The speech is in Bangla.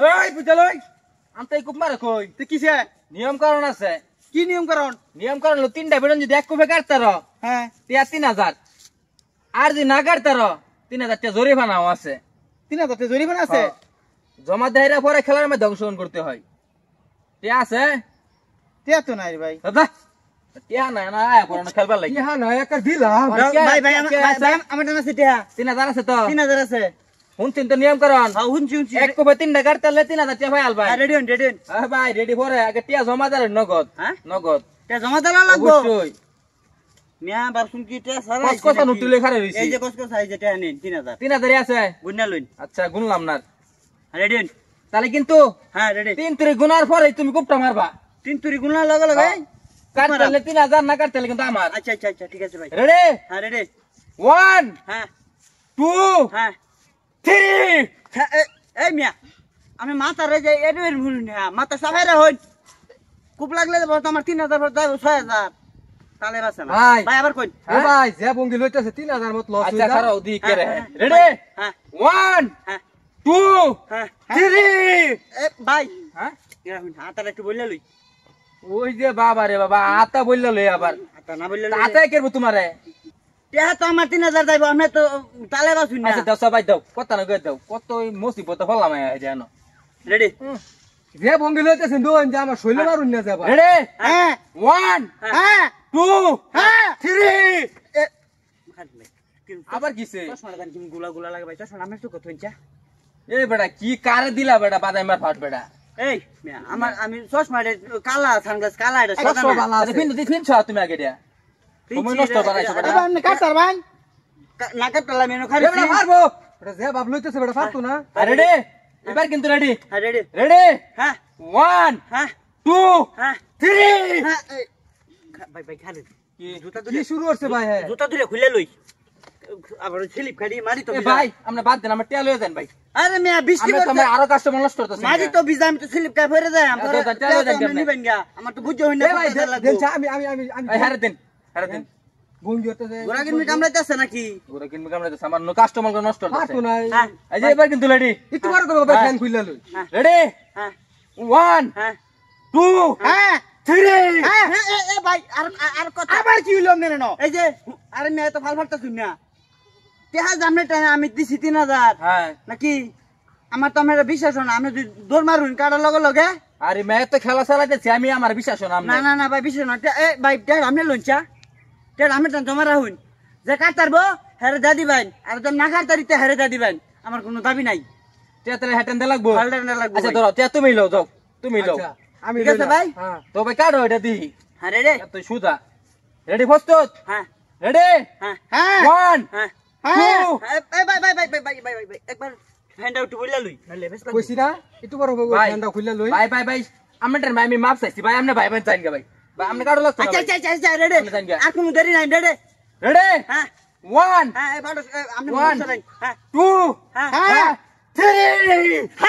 ওই বুঝলই আমতে কুপ মারে কই তুই কিসে নিয়ম কারণ আছে কি নিয়ম কারণ হলো তিনটা বেতন যদি এক কুপে কাটতার হ্যাঁ টিয়া 3000 আর যদি না কাটতার 3000 টা জরিমানাও আছে 3000 জরিমানা আছে জমা দেয়রা পরে খেলার মধ্যে অংশগ্রহণ করতে হয় টিয়া আছে টিয়া তো নাই ভাই দাদা টিয়া না না আয়া পড়ানো খেলবার লাগি ইহা না একটা দিলাম ভাই আমার টানা আছে টিয়া 3000 আছে তো 3000 আছে শুনছেন তো নিয়ম কারণ হ্যাঁ শুনছি এক কুপে তিনটা কাটতালে 3000 টিয়া ভাই আলবাই রেডি হন ভাই রেডি পরে আগে টিয়া জমা দেয় নগদ হ্যাঁ নগদ টিয়া জমা দেলা লাগবো অবশ্যই মিয়া বারসুন কি টিয়া সারা কসকসা নুটু লেখা রইছে এই যে কসকস আই যে টিয়া নেন 3000 3000 আছে গুণনা লইন আচ্ছা গুনলাম না রেডি হন তাহলে কিন্তু হ্যাঁ রেডি 3 তুরি গুনার পরে তুমি কুপটা মারবা 3 তুরি গুণনা লগে লগে কাটতালে 3000 না কাটতালে কিন্তু আমার আচ্ছা ঠিক আছে ভাই রেডি হ্যাঁ রেডি 1 হ্যাঁ 2 হ্যাঁ 3 এই মিয়া আমি মাথা রে যাই এর ভুল না মাথা সাফাইরা হই কুপ লাগলে আমার 3000 ভর দাও 6000 তাহলে বাসা না ভাই। ভাই আবার কই এ ভাই যে বঙ্গি লইতেছে 3000 মত লস আচ্ছা খারাপ দি করে হ্যাঁ, রেডি হ্যাঁ 1 হ্যাঁ 2 হ্যাঁ 3 এ ভাই হ্যাঁ এরা হইন হাতালে একটু বললে লই ওই যে বাবা রে বাবা আতা বলল লই আবার হাতা না বললে আতা করব তোমারে টিয়া তো আমার 3000 যাইবো আমি তো তালে বাসুন না আচ্ছা দাও সবাই দাও কত না দাও কত মুসিবত হলাম জানো রেডি যে বঙ্গি লইতেছে দোন যে আমার শৈল মারুন না যাবা রেডি হ্যাঁ 1 হ্যাঁ 2 হ্যাঁ 3 এ আবার কিছে চশমাটা দান তুমি গুলা লাগে ভাই চশমা আমি তো কত হইছা এই বেটা কি কারে দিলা বেটা বাদাই মার ফাট বেটা এই মিয়া আমার আমি চশমাটা কালা সানগ্লাস কালা এটা একশো বালা আছে। ফিন তুমি আগে দিয়া তুমি নষ্ট বানাইছো বেটা এবার আপনি কাটার ভাই নাকে পেলা মেনু খালি এ বেটা মারবো এটা যে বাপ লইতেছে বেটা পারতো না রেডি এবার কিন্তু রেডি হ্যাঁ রেডি রেডি হ্যাঁ 1 হ্যাঁ 2 হ্যাঁ 3 হ্যাঁ ভাই খালি কি জুতা কি দুলে শুরু করছে ভাই হ্যাঁ জুতা দুলে খুলে লই আবার স্লিপ খালি মারি তো এ ভাই আমরা বাদ দেন আমরা টেল হয়ে যান ভাই আরে মিয়া বৃষ্টি আমরা পড়ছে তোমার আরো কাস্টমার নষ্ট করতেছি মারি তো ভিজা আমি তো স্লিপ খাই ফেরে যাই আমরা তো চালো যাই কেমনে? নিবেন গা আমার তো বুঝো হইনা এ ভাই দেন আমি এই হারে দেন বঙ্গি হতেছে গোরা কিনমি কামড়াইতেছে নাকি ওরা কিনবে কামড়ে তো সামান্য কাস্টমার কে নষ্ট পারতো করতেছে না হ্যাঁ এই যে এবার কিন্তু রেডি একটু বড় করে ভাই ফ্যান খুইলা লই রেডি হ্যাঁ 1 হ্যাঁ 2 হ্যাঁ 3 হ্যাঁ এ ভাই আর কথা আবার কি হইলো না না এই যে আরে মেয়ে তো ফাল ফালতা শুন না তেহা জামনে টাইম আমি দিছি 3000 হ্যাঁ নাকি আমার তো আমার বিশ্বাস হয় না আমি যদি দৌড় মারুন কাটার লগে লগে আরে মেয়ে তো খেলা চালাইতেছি আমি আমার বিশ্বাস নাম না না না ভাই বিশ্বাস না এ ভাই টের আমি লঞ্চা টের আমি টান তোমার রাহুন যে কাটারবো হেরে দাদি ভাই আর তো না কাটারিতে হেরে দাদি ভাই আমার কোনো দাবি নাই তেতলে হেটেন দে লাগবো ফালটা না লাগবে আচ্ছা ধরো তে তুমি লও যাও তুমি লও আচ্ছা আমি ঠিক আছে ভাই হ্যাঁ তো ভাই কাটো এটা দি হ্যাঁ রেডি এত সুদা রেডি প্রস্তুত হ্যাঁ রেডি হ্যাঁ হ্যাঁ 1 হ্যাঁ Two. ভাই একবার হ্যান্ড আউট বইলা লই নালে বেশ কইছি না একটু বড় হবে ভাই ফ্যানটা খুইলা লই ভাই আমটার ভাই আমি মাপ চাইছি ভাই আমনে ভাই ভাই চাইন ভাই ভাই আমনে কাটো লাগতো আচ্ছা রেডি আপনি যান গিয়া। আর কোনো দেরি নাই রেডি রেডি হ্যাঁ 1 হ্যাঁ এবার আপনি One. হ্যাঁ 2 হ্যাঁ 3